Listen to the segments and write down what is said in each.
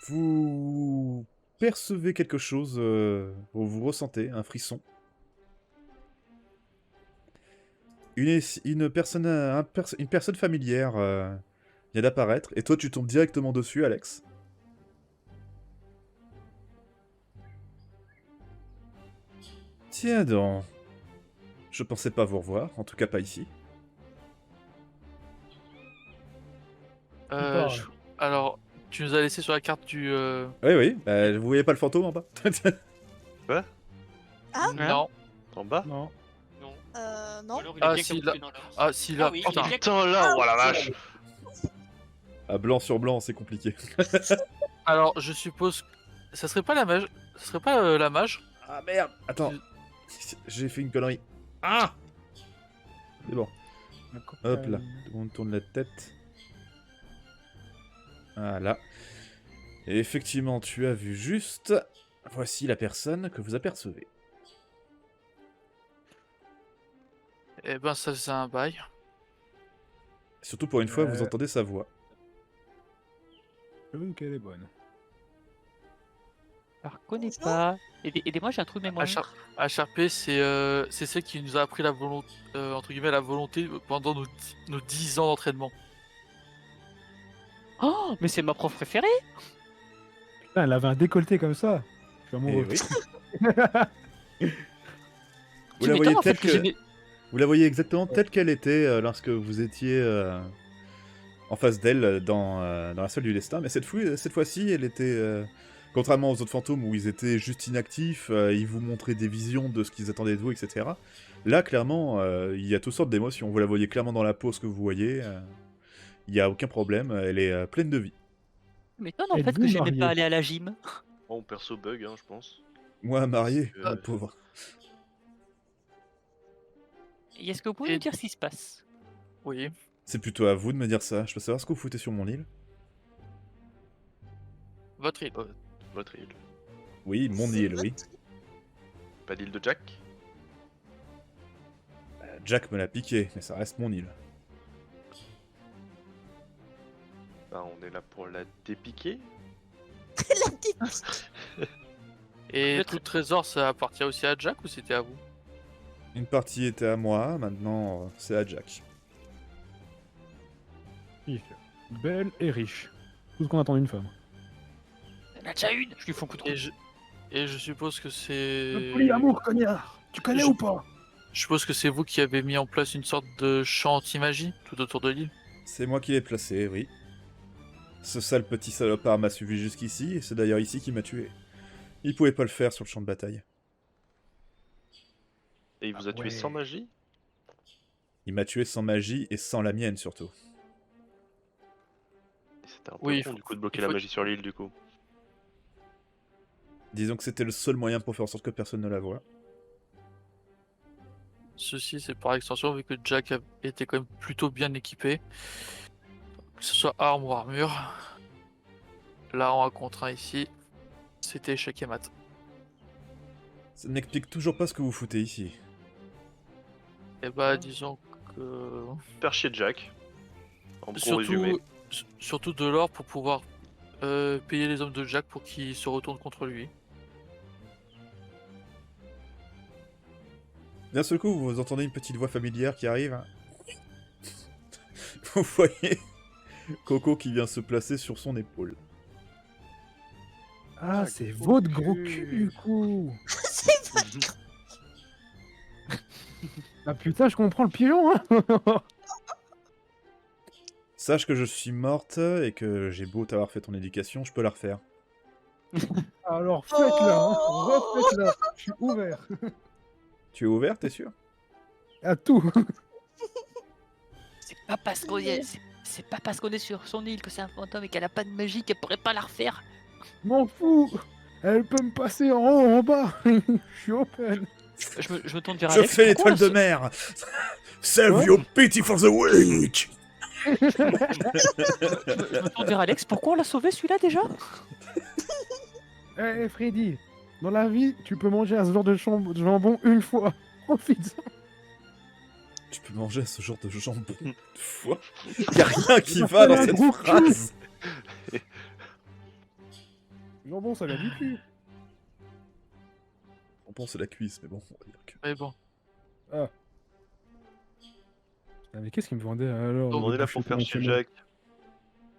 Vous percevez quelque chose, vous ressentez un frisson. Une personne, une personne familière vient d'apparaître, et toi tu tombes directement dessus, Alex. Tiens donc, je pensais pas vous revoir, en tout cas pas ici. Euh, parle. je- Alors, tu nous as laissé sur la carte du... Oui, oui, vous voyez pas le fantôme en bas? Quoi? Ah Non. En bas? Non. Non. Non. Ou alors il est Ah, bien si, camouflé dans l'or. Ah, si, là, oui, putain. il est bien Putain là, oh la vache! Ah, blanc sur blanc, c'est compliqué. Alors, je suppose... Ça serait pas la mage... Ça serait pas la mage? Ah merde, attends, j'ai fait une connerie. Ah, c'est bon. Hop là, tout le monde tourne la tête. Voilà. Et effectivement, tu as vu juste. Voici la personne que vous apercevez. Eh ben, ça faisait un bail. Surtout pour une fois, vous entendez sa voix. J'avoue qu'elle est bonne. Je la reconnais Bonjour. pas. Aidez-moi, j'ai un trou de mémoire. HRP, c'est celle qui nous a appris la volonté, entre guillemets, la volonté pendant nos 10 ans d'entraînement. Oh, mais c'est ma prof préférée. Putain, elle avait un décolleté comme ça. Je suis Et amoureux. oui. Vous Tu la m'étonnes, voyez en fait, telle que que... j'ai né- Vous la voyez exactement telle qu'elle était lorsque vous étiez en face d'elle dans la salle du destin. Mais cette fois-ci, elle était... contrairement aux autres fantômes où ils étaient juste inactifs, ils vous montraient des visions de ce qu'ils attendaient de vous, etc. Là, clairement, il y a toutes sortes d'émotions. Vous la voyez clairement dans la pose que vous voyez. Il n'y a aucun problème, elle est pleine de vie. Tu m'étonnes, en fait, Êtes-vous que j'aimais marié pas aller à la gym. Bon, perso bug, hein, je pense. Moi, marié, Euh, le pauvre. Et est-ce que vous pouvez Et- nous dire ce qui se passe? Oui. C'est plutôt à vous de me dire ça. Je peux savoir ce que vous foutez sur mon île? Votre île. Votre île. Oui, mon C'est île, oui. Pas d'île de Jack? Jack me l'a piqué, mais ça reste mon île. Bah, on est là pour la dépiquer. La petite. Et Peut-être- tout le trésor, ça appartient aussi à Jack ou c'était à vous? Une partie était à moi, maintenant c'est à Jack. Belle et riche. Tout ce qu'on attend d'une femme. Elle en a déjà une. Je lui fais un coup de coude. Et je suppose que c'est... Polyamour, cognard. Tu connais Je- ou pas? Je suppose que c'est vous qui avez mis en place une sorte de champ anti-magie tout autour de l'île. C'est moi qui l'ai placé, oui. Ce sale petit salopard m'a suivi jusqu'ici, et c'est d'ailleurs ici qu'il m'a tué. Il pouvait pas le faire sur le champ de bataille. Et il vous a tué sans magie? Il m'a tué sans magie et sans la mienne surtout. Et c'était un peu Oui, con du coup de bloquer il la faut- magie sur l'île du coup. Disons que c'était le seul moyen pour faire en sorte que personne ne la voie. Ceci, c'est par extension, vu que Jack était quand même plutôt bien équipé. Que ce soit arme ou armure. Là, en 1 contre 1 ici, c'était échec et mat. Ça n'explique toujours pas ce que vous foutez ici. Et bah, disons que... Faire chier Jack. En gros résumé. Surtout de l'or pour pouvoir payer les hommes de Jack pour qu'ils se retournent contre lui. D'un seul coup, vous entendez une petite voix familière qui arrive. Vous voyez Coco qui vient se placer sur son épaule. Ah, c'est votre gros cul, du coup. C'est pas Ah putain, je comprends le pigeon, hein. Sache que je suis morte et que j'ai beau t'avoir fait ton éducation, je peux la refaire. Alors faites-la, hein. Refaites-la. Je suis ouvert Tu es ouvert, t'es sûr? à tout. C'est pas parce qu'on est... c'est pas parce qu'on est sur son île que c'est un fantôme et qu'elle a pas de magie qu'elle pourrait pas la refaire. M'en fous. Elle peut me passer en haut, en bas. Je suis open. Je me tourne vers Je Alex. fais pourquoi l'étoile de la mer! Save Ouais. your pity for the weak! Je me tourne vers Alex. Pourquoi on l'a sauvé celui-là déjà? Eh Freddy, dans la vie, tu peux manger à ce genre de jambon une fois. Profite. Tu peux manger ce genre de jambon une fois? Y'a rien qui va dans cette phrase! Jambon, ça vient du cul. On pense à la cuisse, mais bon, on va dire que... Mais bon. Ah, mais qu'est-ce qu'il me vendait alors Donc, On est là boucher pour faire chier conventionnel? Jack.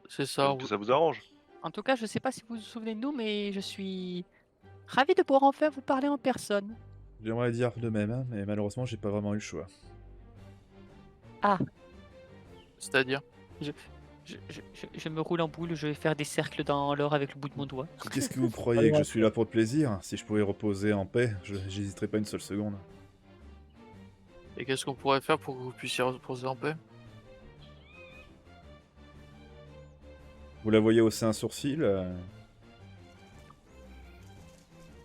C'est ça. Que ça vous arrange. En tout cas, je sais pas si vous vous souvenez de nous, mais je suis ravi de pouvoir enfin vous parler en personne. J'aimerais dire de même, hein, mais malheureusement, j'ai pas vraiment eu le choix. C'est-à-dire. Je me roule en boule, je vais faire des cercles dans l'or avec le bout de mon doigt. Qu'est-ce que vous croyez, que je suis là pour le plaisir? Si je pouvais reposer en paix, j'hésiterais pas une seule seconde. Et qu'est-ce qu'on pourrait faire pour que vous puissiez reposer en paix? Vous la voyez hausser un sourcil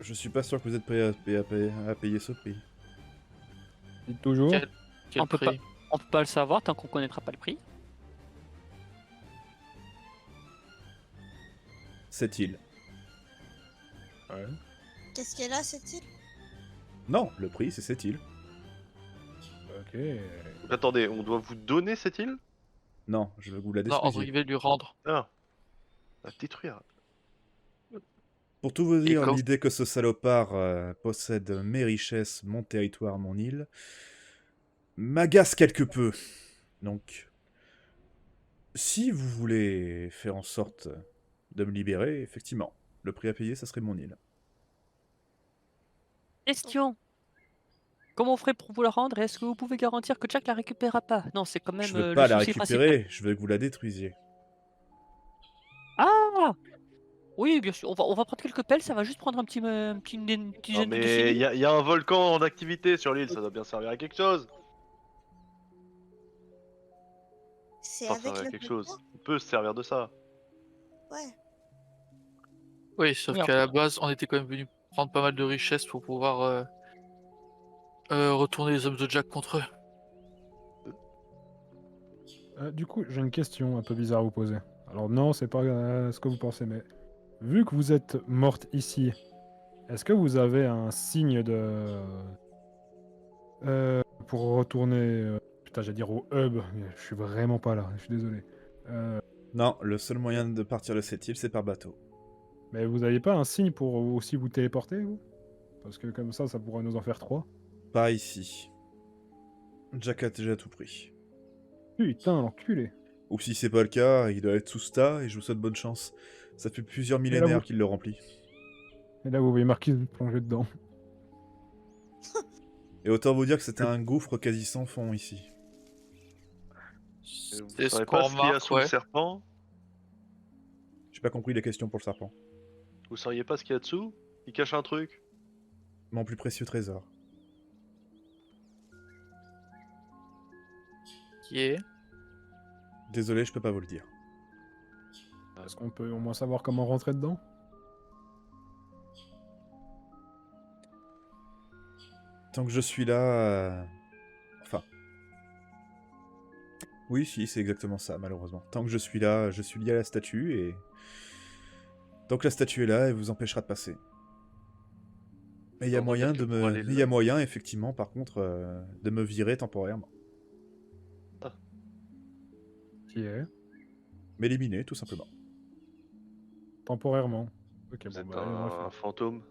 Je suis pas sûr que vous êtes prêt à payer ce prix. Dites toujours. Quel On peut prix? On peut pas le savoir tant qu'on connaîtra pas le prix. Cette île. Ouais. Qu'est-ce qu'elle a cette île? Non, le prix, c'est cette île. Ok. Donc attendez, on doit vous donner cette île? Non, je veux que vous la Non, entre détruisiez. guillemets, lui rendre. Ah. À détruire. Pour tout vous dire, quand- l'idée que ce salopard possède mes richesses, mon territoire, mon île, m'agace quelque peu. Donc, si vous voulez faire en sorte de me libérer, effectivement, le prix à payer, ça serait mon île. Question. Comment on ferait pour vous la rendre? Est-ce que vous pouvez garantir que Jack la récupérera pas? Non, c'est quand même Je veux le pas la souci principal. récupérer, je veux que vous la détruisiez. Ah! Oui, bien sûr. On va prendre quelques pelles, ça va juste prendre une Non dizaine de mais il décennies. y a un volcan en activité sur l'île, ça doit bien servir à quelque chose. C'est Enfin, avec servir à le quelque volcan? chose. On peut se servir de ça. Ouais. Oui, sauf Oui, qu'à la base, on était quand même venu prendre pas mal de richesses pour pouvoir retourner les hommes de Jack contre eux. Du coup, j'ai une question un peu bizarre à vous poser. Alors non, c'est pas ce que vous pensez, mais vu que vous êtes morte ici, est-ce que vous avez un signe de... pour retourner... putain, j'allais dire au hub, mais je suis vraiment pas là, je suis désolé. Non, le seul moyen de partir de cette île, c'est par bateau. Mais vous avez pas un signe pour aussi vous téléporter, vous? Parce que comme ça pourrait nous en faire 3. Pas ici. Jack a déjà tout pris. Putain, l'enculé. Ou si c'est pas le cas, il doit être sous sta et je vous souhaite bonne chance. Ça fait plusieurs là, millénaires vous- qu'il le remplit. Et là, vous voyez Marquis plonger dedans. Et autant vous dire que c'était un gouffre quasi sans fond ici. Vous C'est ce savez qu'on pas ce qu'il y a remarque, sous ouais. le serpent? J'ai pas compris les questions pour le serpent. Vous sauriez pas ce qu'il y a dessous? Il cache un truc? Mon plus précieux trésor. Qui est. Désolé, je peux pas vous le dire. Est-ce qu'on peut au moins savoir comment rentrer dedans? Tant que je suis là... Enfin... Oui, si, c'est exactement ça, malheureusement. Tant que je suis là, je suis lié à la statue, et... Tant que la statue est là, elle vous empêchera de passer. Mais il y a On va moyen dire de que pour me... aller Mais il y a moyen, effectivement, par contre, de me virer temporairement. Qui est M'éliminer, tout simplement. temporairement. Ok, Vous bon, êtes bah, allez, on va le un faire. fantôme?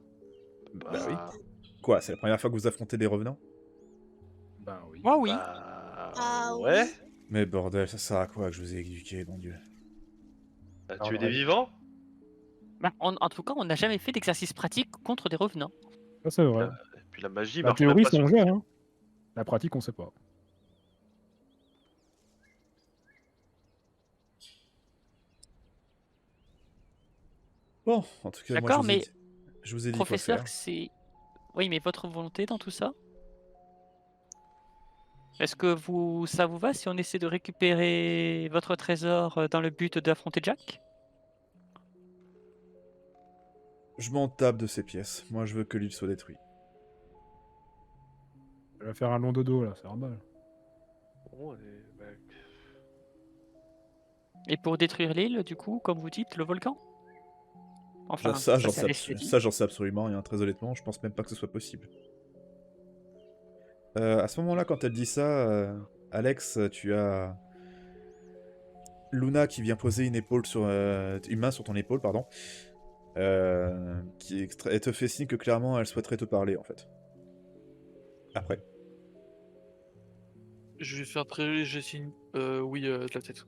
Bah oui. Quoi, c'est la première fois que vous affrontez des revenants? Bah oui. Moi, oui. Bah... Ah ouais. oui. Mais bordel, ça sert à quoi que je vous ai éduqué, mon dieu? T'as Alors, tué des ouais. vivants? Bah, en tout cas, on n'a jamais fait d'exercice pratique contre des revenants. Ça, c'est vrai. Et puis la magie La marche même théorie, pas c'est sur on les gère, chiens. hein. La pratique, on sait pas. Bon, en tout cas, moi, D'accord, mais je vous ai dit quoi professeur, faire. c'est... Oui, mais votre volonté dans tout ça? Est-ce que ça vous va si on essaie de récupérer votre trésor dans le but d'affronter Jack? Je m'en tape de ces pièces. Moi, je veux que l'île soit détruite. Elle va faire un long dodo, là, c'est normal. Bon, bah, Et pour détruire l'île, du coup, comme vous dites, le volcan? Enfin, Ça, j'en c'est sais, à l'esthétique. ça, j'en sais absolument rien. Très honnêtement, je pense même pas que ce soit possible. À ce moment-là, quand elle dit ça, Alex, tu as Luna qui vient poser une main sur ton épaule, pardon. Elle te fait signe que clairement elle souhaiterait te parler en fait. Après. Je vais faire très j'ai signe oui de la tête.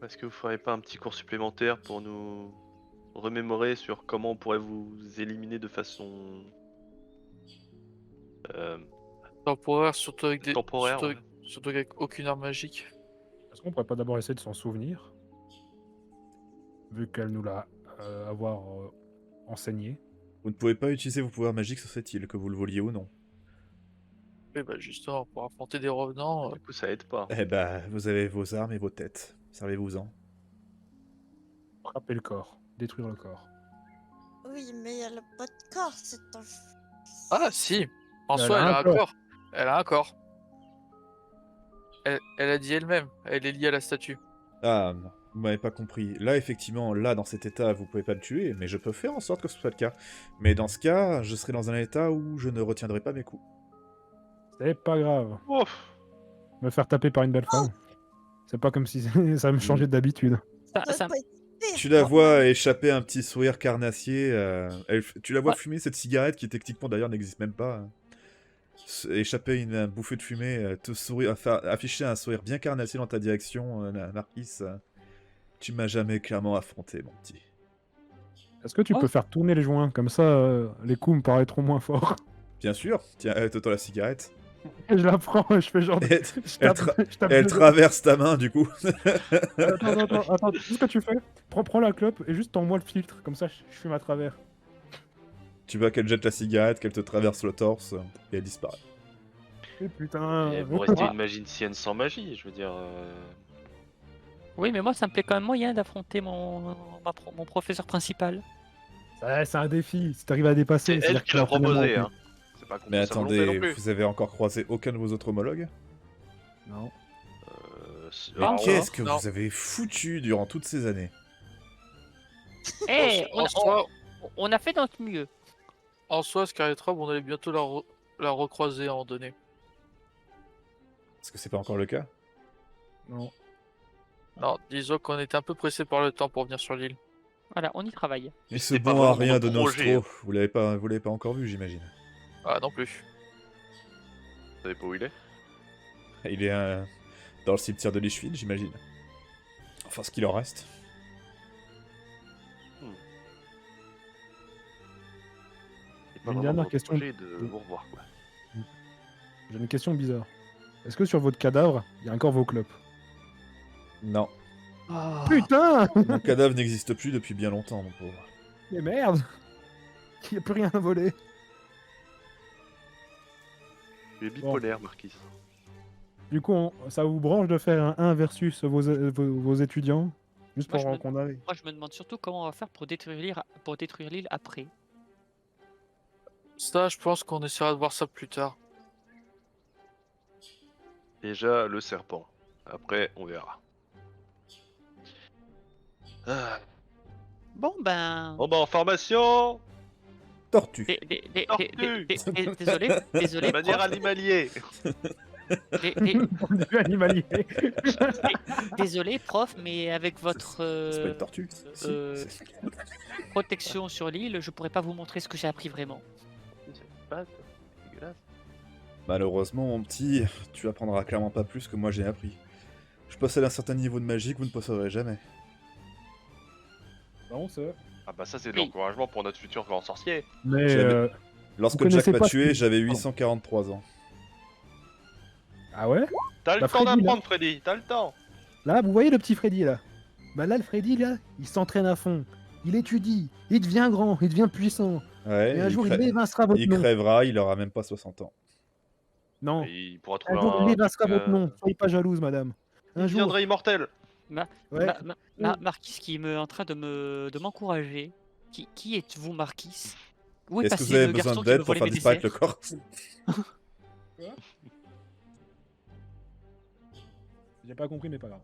Est-ce que vous feriez pas un petit cours supplémentaire pour nous remémorer sur comment on pourrait vous éliminer de façon Temporaire, surtout avec des. temporaire? Surtout, Ouais. surtout avec aucune arme magique. Est-ce qu'on pourrait pas d'abord essayer de s'en souvenir? Vu qu'elle nous l'a enseigné. Vous ne pouvez pas utiliser vos pouvoirs magiques sur cette île, que vous le vouliez ou non. Et bah justement, pour affronter des revenants, Du coup, ça aide pas. Eh bah, vous avez vos armes et vos têtes. Servez-vous-en. Frapper le corps. Détruire le corps. Oui, mais elle a pas de corps, c'est un... Ah si, en Elle soi a elle un a un corps. corps. Elle a un corps. Elle a dit elle-même, elle est liée à la statue. Ah, non, vous m'avez pas compris. Là, effectivement, là, dans cet état, vous pouvez pas le tuer, mais je peux faire en sorte que ce soit le cas. Mais dans ce cas, je serai dans un état où je ne retiendrai pas mes coups. C'est pas grave. Ouf. Me faire taper par une belle femme. C'est pas comme si ça me changeait d'habitude. Ça, Ça ça- doit pas être pire. Tu la vois échapper un petit sourire carnassier. Tu la vois Ouais. fumer cette cigarette qui techniquement d'ailleurs n'existe même pas. Échapper une bouffée de fumée, afficher un sourire bien carnassier dans ta direction, Marquis. Tu m'as jamais clairement affronté, mon petit. Est-ce que tu Oh. peux faire tourner les joints? Comme ça, les coups me paraîtront moins forts. Bien sûr, tiens, te la cigarette. Et je la prends et je fais genre... Elle, je elle tape, je tape elle dedans. traverse ta main, du coup. Attends, tout ce que tu fais, prends la clope et juste tends-moi le filtre, comme ça je fume à travers. Tu vois qu'elle jette la cigarette, qu'elle te traverse le torse, et elle disparaît. Et putain... Et vous restez une magicienne sans magie, je veux dire. Oui, mais moi, ça me plaît quand même moyen d'affronter mon professeur principal. Ouais, c'est un défi, si t'arrives à dépasser... C'est c'est-à-dire elle qui que l'a l'entraînement proposé, est- hein. C'est pas contre Mais sa volonté non attendez, plus. vous avez encore croisé aucun de vos autres homologues? Non. Mais Ah, qu'est-ce que non. vous avez foutu durant toutes ces années? Eh, En soi, on a fait notre mieux. en soi, Scarlet Robe, on allait bientôt la recroiser à un moment donné. Est-ce que c'est pas encore le cas? Non. Non, disons qu'on était un peu pressé par le temps pour venir sur l'île. Voilà, on y travaille. Et ce C'est pas bon à vraiment rien mon de projet. Nostro, vous l'avez pas encore vu, j'imagine. Ah non plus. Vous savez pas où il est? Il est dans le cimetière de Lichfield, j'imagine. Enfin, ce qu'il en reste. C'est pas Une vraiment dernière mon question. projet de vous revoir, quoi. J'ai une question bizarre. Est-ce que sur votre cadavre, il y a encore vos clopes? Non. Putain! Mon cadavre n'existe plus depuis bien longtemps, mon pauvre. Mais merde! Il n'y a plus rien à voler. Tu es bipolaire, Marquis. Du coup, ça vous branche de faire un 1 versus vos étudiants? Juste Moi, pour je me- qu'on aille. Moi, je me demande surtout comment on va faire pour détruire l'île après. Ça, je pense qu'on essaiera de voir ça plus tard. Déjà, le serpent. Après, on verra. Ah. Bon, ben... Bon bah, en formation! Tortue. Désolé, De manière prof. animalier! Point de vue animalier. Désolé, prof, mais avec votre C'est pas une tortue. Si, c'est- protection sur l'île, je pourrais pas vous montrer ce que j'ai appris vraiment. C'est dégueulasse. Malheureusement, mon petit, tu apprendras clairement pas plus que moi j'ai appris. Je possède un certain niveau de magie que vous ne posséderez jamais. Non, c'est... Ah bah ça c'est de Oui. l'encouragement pour notre futur grand sorcier. Mais J'avais- Lorsque Vous Jack connaissez m'a pas tué, ce- j'avais Pardon. 843 ans. Ah ouais? T'as le Bah, temps Freddy, d'apprendre Freddy, t'as le temps. Là, vous voyez le petit Freddy là? Bah là, le Freddy là, il s'entraîne à fond. Il étudie, il devient grand, il devient puissant. Ouais, Et un jour, il évincera votre il nom. crèvera, il aura même pas 60 ans. Non, Et il pourra un trouver jour, il évincera truc, votre nom. Soyez pas jalouse, madame. Un Il jour. deviendra immortel. Ouais. Marquis qui est en train de m'encourager. Qui êtes-vous, Marquis? Où est Est-ce que passé vous avez le besoin garçon qui d'aide me pour volait faire mes disparaître le desserts? corps? J'ai pas compris, mais pas grave.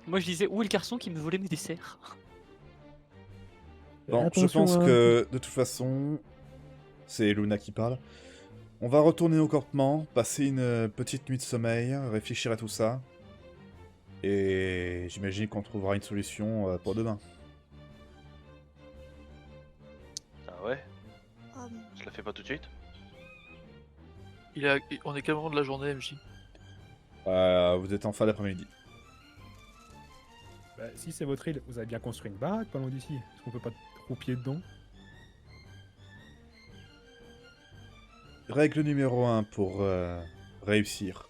Moi, je disais, où est le garçon qui me volait mes desserts? Bon, je Attention, pense hein. que de toute façon, c'est Luna qui parle. On va retourner au campement, passer une petite nuit de sommeil, réfléchir à tout ça. Et j'imagine qu'on trouvera une solution pour demain. Ah ouais, Euh, je la fais pas tout de suite. On est quel moment de la journée, MJ? Vous êtes en fin d'après-midi. Bah, si c'est votre île, vous avez bien construit une baraque pas loin d'ici. Est-ce qu'on peut pas croupier dedans? Règle numéro 1 pour réussir.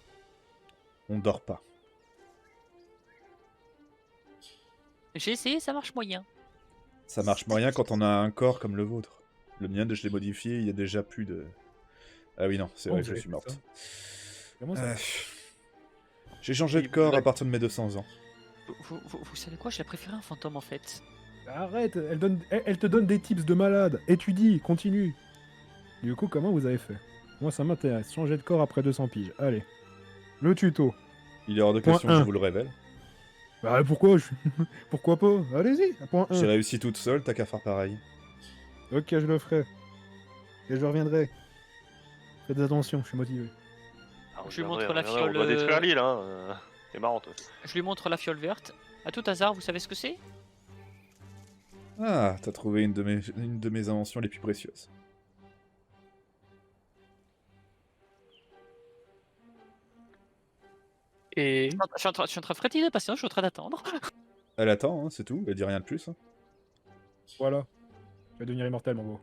On dort pas. J'ai essayé, ça marche moyen. Ça marche moyen quand on a un corps comme le vôtre. Le mien, je l'ai modifié, il y a déjà plus de... Ah oui, non, c'est vrai Oh, que je vous suis avez morte. fait Comment ça? J'ai changé de corps à partir de mes 200 ans. Vous savez quoi, j'ai préféré un fantôme en fait. Arrête, elle te donne des tips de malade. Étudie, continue. Du coup, comment vous avez fait? Moi, ça m'intéresse. Changer de corps après 200 piges. Allez. Le tuto. Il est hors de Point question que je 1. vous le révèle. Bah, pourquoi Pourquoi pas? Allez-y, point J'ai 1. réussi toute seule, t'as qu'à faire pareil. Ok, je le ferai. Et je reviendrai. Faites attention, je suis motivé. Ah, Je lui on montre reviendrait, la on reviendrait, on doit fiole, détruire l'île, hein. C'est marrant, toi. Je lui montre la fiole verte. À tout hasard, vous savez ce que c'est? Ah, t'as trouvé une de mes inventions les plus précieuses. Et Je suis en train de frétiller, parce que je suis en train d'attendre. Elle attend, hein, c'est tout, elle dit rien de plus. Hein. Voilà. Tu vas devenir immortel, mon beau.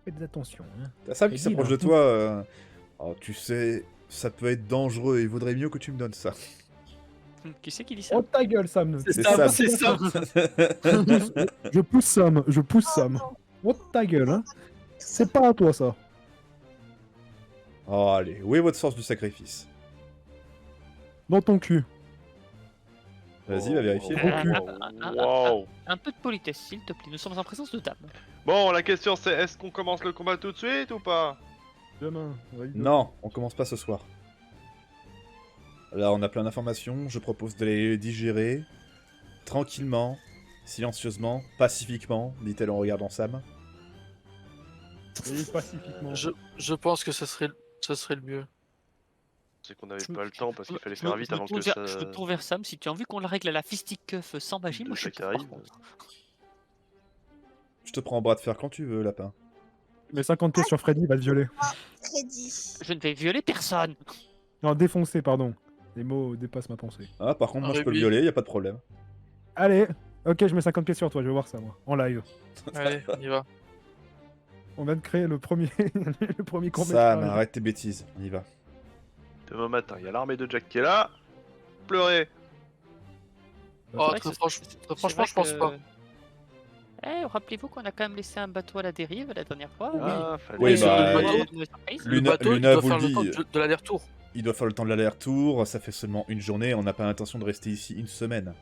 Faites attention, hein. T'as Sam Et qui dis, s'approche là. de toi. Oh, tu sais, ça peut être dangereux, il vaudrait mieux que tu me donnes ça. Qui c'est qui dit ça? Oh ta gueule, Sam. C'est Sam. c'est ça. Je pousse Sam, je pousse oh Sam. non, Oh ta gueule, hein. C'est pas à toi, ça. Oh, allez, où est votre sens du sacrifice? Dans ton cul. Vas-y, va vérifier. Wow. Un peu de politesse, s'il te plaît. Nous sommes en présence de dames. Bon, la question c'est est-ce qu'on commence le combat tout de suite ou pas? Demain. oui, Non, on commence pas ce soir. Là, on a plein d'informations, je propose de les digérer tranquillement, silencieusement, pacifiquement, dit-elle en regardant Sam. oui, pacifiquement. Je pense que ça serait le mieux. C'est qu'on avait pas le temps parce qu'il fallait Je me- faire vite je me avant tourne que vers- ça... Je me tourne vers Sam. Si tu as envie qu'on la règle à la fisticuff sans magie, moi je suis qui pour, par arrive. contre. Je te prends en bras de fer quand tu veux, lapin. Mais 50 pièces sur Freddy, il va te violer. Freddy. Je ne vais violer personne. Non, défoncer, pardon. Les mots dépassent ma pensée. Ah, par contre, moi, je peux le Ruby. violer, y a pas de problème. Allez, ok, je mets 50 pièces sur toi, je vais voir ça, moi. En live. Allez, on y va. On vient de créer le premier, le premier Sam, court-métrage. arrête tes bêtises, on y va. Demain matin, il y a l'armée de Jack qui est là. Pleurez. Oh, vrai très que franchement, c'est franchement, vrai je pense que- pas. Eh, rappelez-vous qu'on a quand même laissé un bateau à la dérive la dernière fois. Ah, fallait... Oui, Et bah, le bateau, Surprise. le bateau, il Luna doit vous faire le le temps dit. de l'aller-retour. Il doit faire le temps de l'aller-retour, ça fait seulement une journée, on n'a pas l'intention de rester ici une semaine.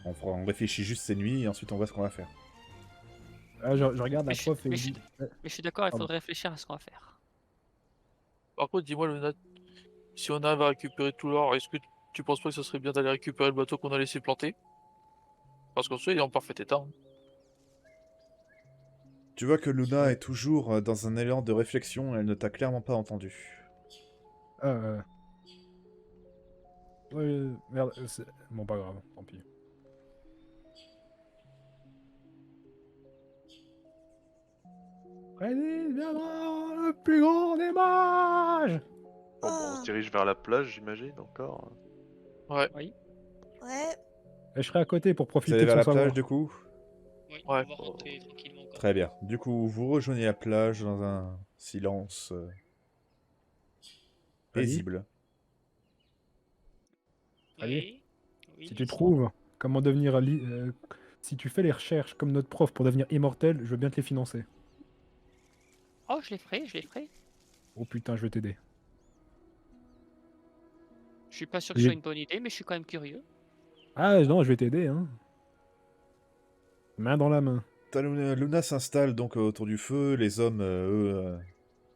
On réfléchit juste ces nuits et ensuite on voit ce qu'on va faire. Ah, je regarde la Mais je- prof et mais je je- dis... Mais je suis d'accord, il Pardon. faudrait réfléchir à ce qu'on va faire. Par contre, dis-moi, Luna, si on arrive à récupérer tout l'or, est-ce que tu penses pas que ce serait bien d'aller récupérer le bateau qu'on a laissé planter? Parce qu'en soi, il est en parfait état. Hein. Tu vois que Luna est toujours dans un élan de réflexion, elle ne t'a clairement pas entendu. Ouais, merde, bon, pas grave, tant pis. Freddy viendra le plus grand des mages. Bon, on se dirige vers la plage, j'imagine, encore. Ouais. Ouais. Et je serai à côté pour Vous profiter allez de vers son la savoir. plage du coup? Oui, Ouais. on va rentrer tranquillement. quoi. Très bien. Du coup, vous rejoignez la plage dans un silence paisible. Allez. Oui, Si tu trouves comment devenir... si tu fais les recherches comme notre prof pour devenir immortel, je veux bien te les financer. Oh, je les ferai, je les ferai. Oh putain, je vais t'aider. Je suis pas sûr que ce Oui. soit une bonne idée, mais je suis quand même curieux. Ah non, je vais t'aider, hein. Main dans la main. Luna s'installe donc autour du feu, les hommes, eux,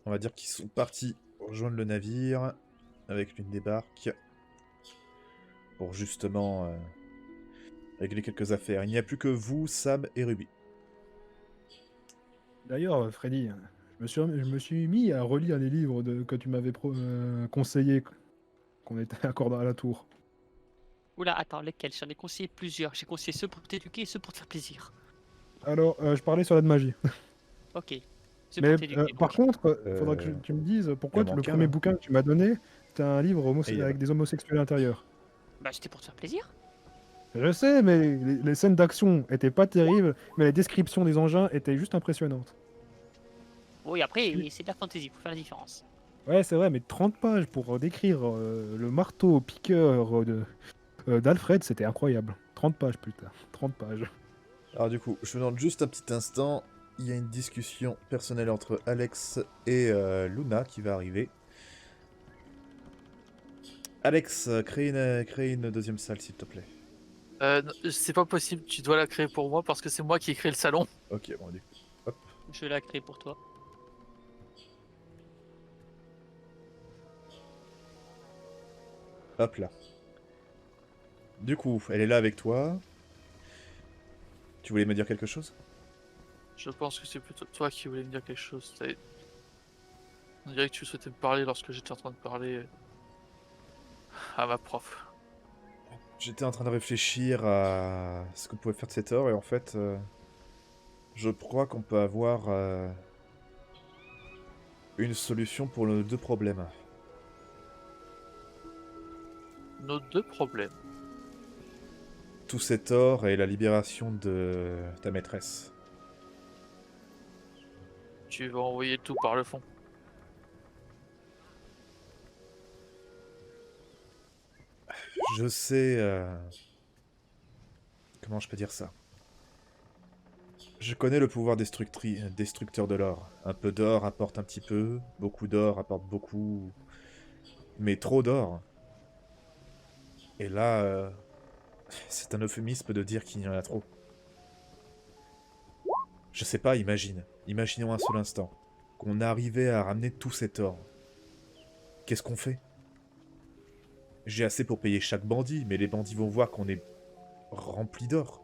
on va dire qu'ils sont partis rejoindre le navire avec l'une des barques pour justement régler quelques affaires. Il n'y a plus que vous, Sam et Ruby. D'ailleurs, Freddy, je Je me suis mis à relire les livres que tu m'avais conseillé qu'on était accordé à la tour. Oula, attends, lesquels? J'en ai conseillé plusieurs. J'ai conseillé ceux pour t'éduquer et ceux pour te faire plaisir. Alors, je parlais sur la de magie. Ok. Ceux Mais pour t'éduquer, par donc. contre, faudra que tu me dises pourquoi il en le manque un, premier là. bouquin que tu m'as donné, c'était un livre Et il y en a. avec des homosexuels intérieurs. Bah, c'était pour te faire plaisir. Je sais, mais les scènes d'action étaient pas terribles, mais les descriptions des engins étaient juste impressionnantes. Oui, après, c'est de la fantasy, faut faire la différence. Ouais, c'est vrai, mais 30 pages pour décrire le marteau piqueur d'Alfred, c'était incroyable. 30 pages, putain. 30 pages. Alors du coup, je me demande juste un petit instant. Il y a une discussion personnelle entre Alex et Luna qui va arriver. Alex, crée une deuxième salle, s'il te plaît. C'est pas possible, tu dois la créer pour moi parce que c'est moi qui ai créé le salon. Ok, bon, du coup. Hop. Je vais la créer pour toi. Hop là. Du coup, elle est là avec toi. Tu voulais me dire quelque chose? Je pense que c'est plutôt toi qui voulais me dire quelque chose. On dirait que tu souhaitais me parler lorsque j'étais en train de parler à ma prof. J'étais en train de réfléchir à ce qu'on pouvait faire de cette heure et en fait, je crois qu'on peut avoir une solution pour nos deux problèmes. Nos deux problèmes. Tout cet or et la libération de ta maîtresse. Tu vas envoyer tout par le fond. Je sais... Comment je peux dire ça? Je connais le pouvoir destructeur de l'or. Un peu d'or apporte un petit peu, beaucoup d'or apporte beaucoup... Mais trop d'or. Et là, c'est un euphémisme de dire qu'il y en a trop. Je sais pas, imagine. Imaginons un seul instant. Qu'on arrivait à ramener tout cet or. Qu'est-ce qu'on fait? J'ai assez pour payer chaque bandit, mais les bandits vont voir qu'on est rempli d'or.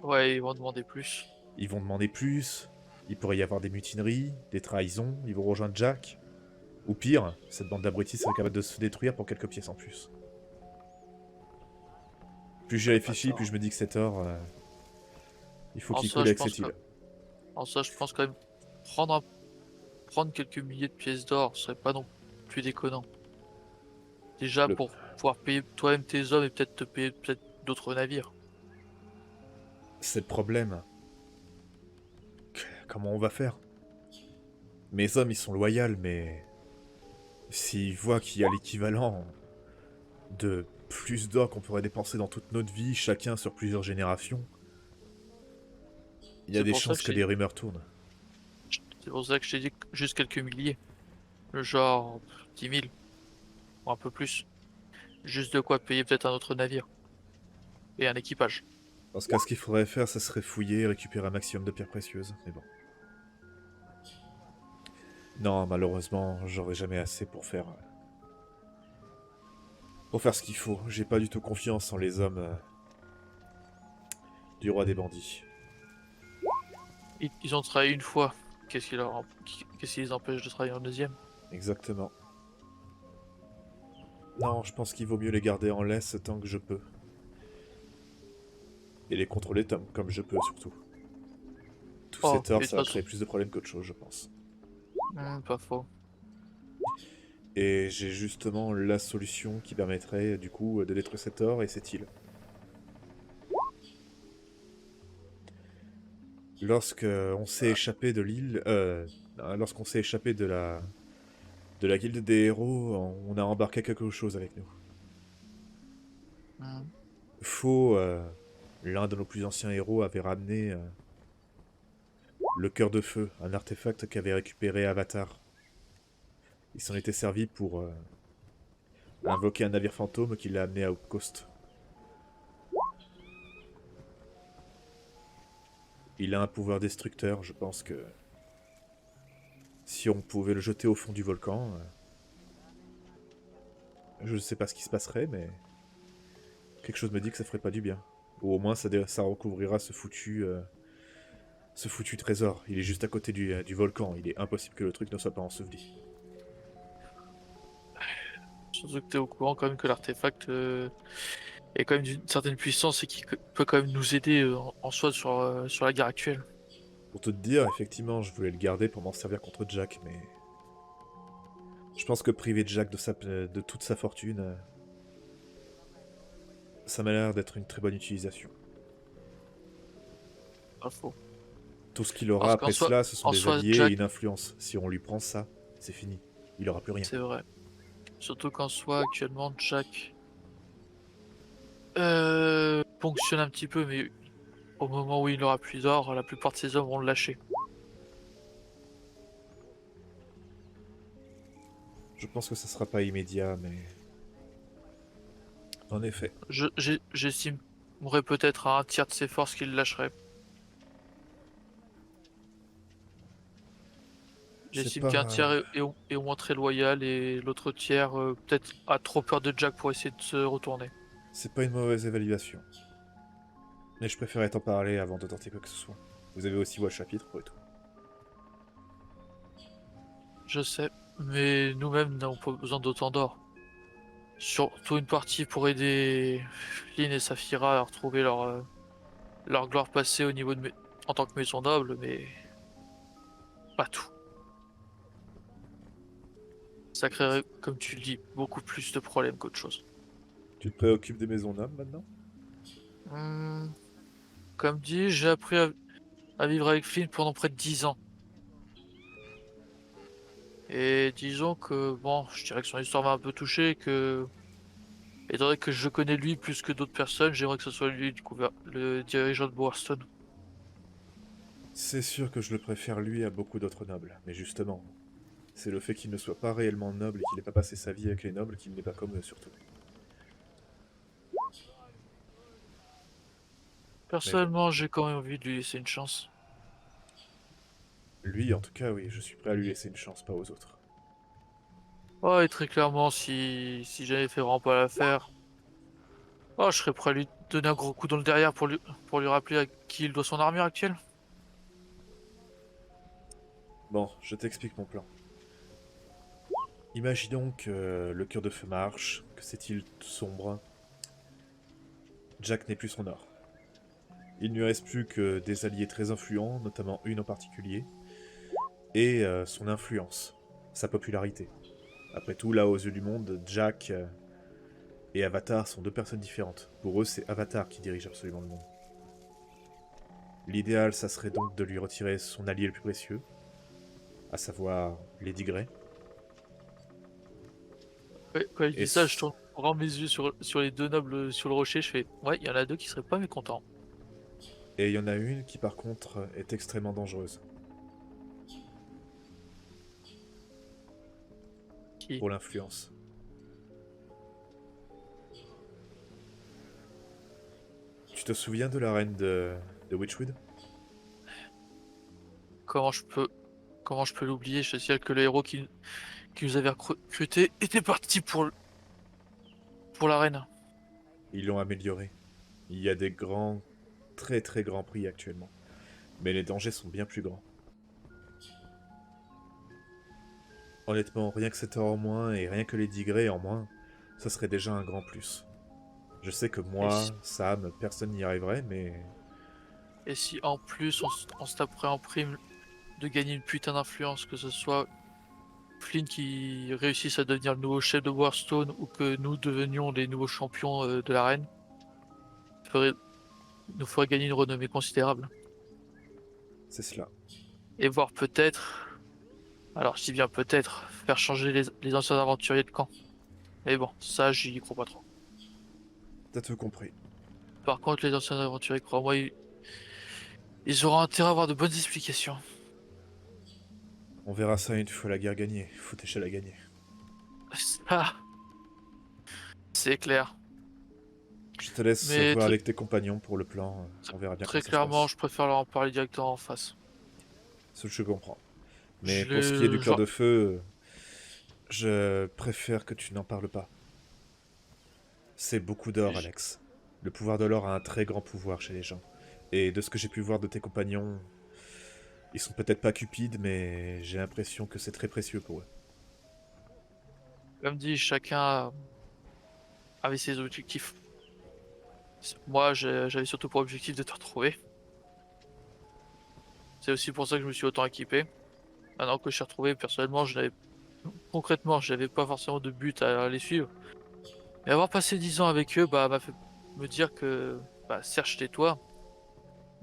Ouais, ils vont demander plus. Ils vont demander plus. Il pourrait y avoir des mutineries, des trahisons. Ils vont rejoindre Jack. Ou pire, cette bande d'abrutis serait capable de se détruire pour quelques pièces en plus. Plus j'y réfléchis, plus je me dis que cet or... il faut En qu'il soi, coule je avec pense cette île. En soi, je pense quand même prendre quelques milliers de pièces d'or serait pas non plus déconnant. Déjà Le- pour pouvoir payer toi-même tes hommes et peut-être te payer peut-être d'autres navires. C'est le problème. Comment on va faire? Mes hommes, ils sont loyaux, mais... S'ils voient qu'il y a l'équivalent de plus d'or qu'on pourrait dépenser dans toute notre vie, chacun sur plusieurs générations, il y a C'est des pour ça chances que que des rumeurs tournent. C'est pour ça que je t'ai dit juste quelques milliers. Genre 10 000 ou un peu plus. Juste de quoi payer peut-être un autre navire. Et un équipage. Dans ce cas, ce qu'il faudrait faire, ça serait fouiller et récupérer un maximum de pierres précieuses, mais bon. Non, malheureusement, j'aurai jamais assez pour faire ce qu'il faut. J'ai pas du tout confiance en les hommes du roi des bandits. Ils ont trahi une fois. Qu'est-ce qui les empêche de travailler en deuxième? Exactement. Non, je pense qu'il vaut mieux les garder en laisse tant que je peux. Et les contrôler comme je peux, surtout. Tout Oh, cet or, et de ça va toute créer façon- plus de problèmes qu'autre chose, je pense. Pas faux. Et j'ai justement la solution qui permettrait, du coup, de détruire cet or et cette île. Lorsqu'on s'est échappé de l'île... lorsqu'on s'est échappé de la guilde des héros, on a embarqué quelque chose avec nous. Hmm. Faux, l'un de nos plus anciens héros avait ramené le cœur de feu, un artefact qu'avait récupéré Avatar. Il s'en était servi pour invoquer un navire fantôme qui l'a amené à Outpost. Il a un pouvoir destructeur, je pense que si on pouvait le jeter au fond du volcan, je ne sais pas ce qui se passerait, mais quelque chose me dit que ça ferait pas du bien. Ou au moins ça recouvrira ce Ce foutu trésor, il est juste à côté du volcan. Il est impossible que le truc ne soit pas enseveli. Surtout que t'es au courant quand même que l'artefact est quand même d'une certaine puissance et qui peut quand même nous aider en soi sur la guerre actuelle. Pour tout te dire, effectivement, je voulais le garder pour m'en servir contre Jack, mais... Je pense que priver Jack de toute sa fortune... ça m'a l'air d'être une très bonne utilisation. Pas faux. Tout ce qu'il aura Parce après cela, ce sont en des soi, alliés Jack, et une influence. Si on lui prend ça, c'est fini. Il aura plus rien. c'est vrai. Surtout qu'en soi, actuellement, Jack fonctionne un petit peu, mais au moment où il n'aura plus d'or, la plupart de ses hommes vont le lâcher. Je pense que ça sera pas immédiat, mais... En effet. J'estimerais peut-être à un tiers de ses forces qu'il lâcherait. C'est J'estime qu'un pas... tiers est au moins très loyal et l'autre tiers peut-être a trop peur de Jack pour essayer de se retourner. C'est pas une mauvaise évaluation. Mais je préférais t'en parler avant de tenter quoi que ce soit. Vous avez aussi votre chapitre pour et tout. Je sais, mais nous-mêmes n'avons pas besoin d'autant d'or. Surtout une partie pour aider Flynn et Saphira à retrouver leur gloire passée au niveau en tant que maison noble, mais pas tout. Ça créerait, comme tu le dis, beaucoup plus de problèmes qu'autre chose. Tu te préoccupes des maisons nobles maintenant? Hmm, Comme dit, j'ai appris à vivre avec Flynn pendant près de 10 ans. Et disons que, bon, je dirais que son histoire m'a un peu touché et que, étant donné que je connais lui plus que d'autres personnes, j'aimerais que ce soit lui, du coup, le dirigeant de Bowerstone. C'est sûr que je le préfère lui à beaucoup d'autres nobles, mais justement, c'est le fait qu'il ne soit pas réellement noble et qu'il n'ait pas passé sa vie avec les nobles qu'il n'est pas comme eux surtout. Personnellement, j'ai quand même envie de lui laisser une chance. Lui, en tout cas, oui, je suis prêt à lui laisser une chance, pas aux autres. Oh, et très clairement, si j'avais fait vraiment pas l'affaire, oh, je serais prêt à lui donner un gros coup dans le derrière pour lui rappeler à qui il doit son armure actuelle. Bon, je t'explique mon plan. Imaginons que le cœur de feu marche, que cette île sombre. Jack n'est plus son or. Il ne lui reste plus que des alliés très influents, notamment une en particulier, et son influence, sa popularité. Après tout, là, aux yeux du monde, Jack et Avatar sont deux personnes différentes. Pour eux, c'est Avatar qui dirige absolument le monde. L'idéal, ça serait donc de lui retirer son allié le plus précieux, à savoir Lady Grey. Ouais, quand il Et dit ça, je tourne grand mes yeux sur les deux nobles sur le rocher, je fais, ouais, il y en a deux qui seraient pas mécontents. Et il y en a une qui, par contre, est extrêmement dangereuse. Qui, Pour l'influence. Tu te souviens de la reine de Witchwood? comment je peux l'oublier? Je sais que le héros qui nous avait recruté était parti pour la reine. Ils l'ont améliorée. Il y a des grands, très très grands prix actuellement. Mais les dangers sont bien plus grands. Honnêtement, rien que cet or en moins et rien que les Grey en moins, ça serait déjà un grand plus. Je sais que moi, Sam, personne n'y arriverait, mais... Et si en plus on se taperait en prime de gagner une putain d'influence, que ce soit Flynn qui réussisse à devenir le nouveau chef de Warstone ou que nous devenions les nouveaux champions de l'arène, nous ferait gagner une renommée considérable. c'est cela. Et voir peut-être, alors si bien peut-être, faire changer les anciens aventuriers de camp. Mais bon, ça j'y crois pas trop. T'as tout compris. Par contre, les anciens aventuriers, crois-moi, ils auront intérêt à avoir de bonnes explications. On verra ça une fois la guerre gagnée. Faut déjà la gagner. Ah, c'est clair. Je te laisse Mais voir avec tes compagnons pour le plan. On verra bien Très comment ça clairement, se je préfère leur en parler directement en face. passe. Je comprends. Mais Je pour ce qui est du le- cœur de feu, je préfère que tu n'en parles pas. C'est beaucoup d'or, Je- Alex. Le pouvoir de l'or a un très grand pouvoir chez les gens. Et de ce que j'ai pu voir de tes compagnons, Ils sont peut-être pas cupides, mais j'ai l'impression que c'est très précieux pour eux. Comme dit, chacun avait ses objectifs. Moi, j'avais surtout pour objectif de te retrouver. C'est aussi pour ça que je me suis autant équipé. Maintenant que je suis retrouvé, personnellement, concrètement, j'avais pas forcément de but à les suivre. Mais avoir passé 10 ans avec eux, bah, m'a fait me dire que, bah, certes, j'étais toi,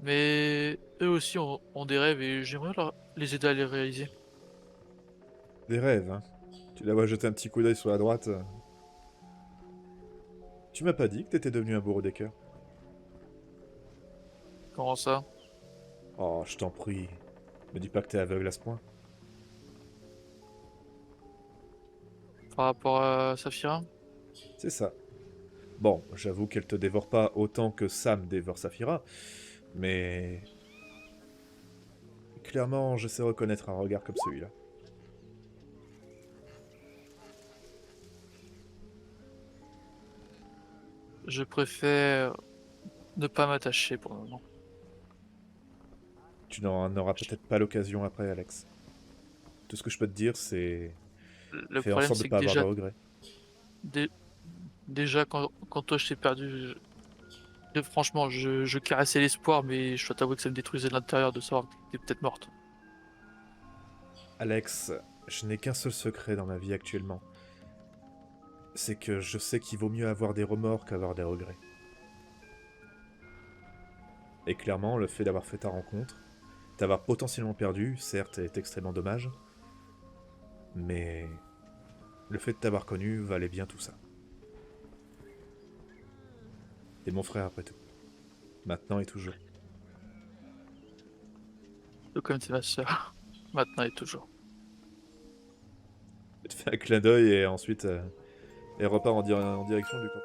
mais eux aussi ont des rêves et j'aimerais les aider à les réaliser. Des rêves, hein. Tu la vois jeter un petit coup d'œil sur la droite. Tu m'as pas dit que t'étais devenu un bourreau des cœurs? Comment ça? Oh, je t'en prie. Me dis pas que t'es aveugle à ce point. Par rapport à Saphira? C'est ça. Bon, j'avoue qu'elle te dévore pas autant que Sam dévore Saphira, mais... Clairement, je sais reconnaître un regard comme celui-là. Je préfère ne pas m'attacher pour le moment. Tu n'en auras peut-être pas l'occasion après, Alex. Tout ce que je peux te dire, c'est... Le Fais en problème, sorte de c'est que pas avoir de regrets. dé- déjà quand toi je t'ai perdu, franchement, je caressais l'espoir, mais je dois t'avouer que ça me détruisait de l'intérieur de savoir que t'es peut-être morte. Alex, je n'ai qu'un seul secret dans ma vie actuellement. C'est que je sais qu'il vaut mieux avoir des remords qu'avoir des regrets. Et clairement, le fait d'avoir fait ta rencontre, t'avoir potentiellement perdu, certes, est extrêmement dommage, mais le fait de t'avoir connu valait bien tout ça. T'es mon frère après tout. Maintenant et toujours. Tout comme c'est ma sœur, maintenant et toujours. Elle te fait un clin d'œil et ensuite elle repart en direction du camp.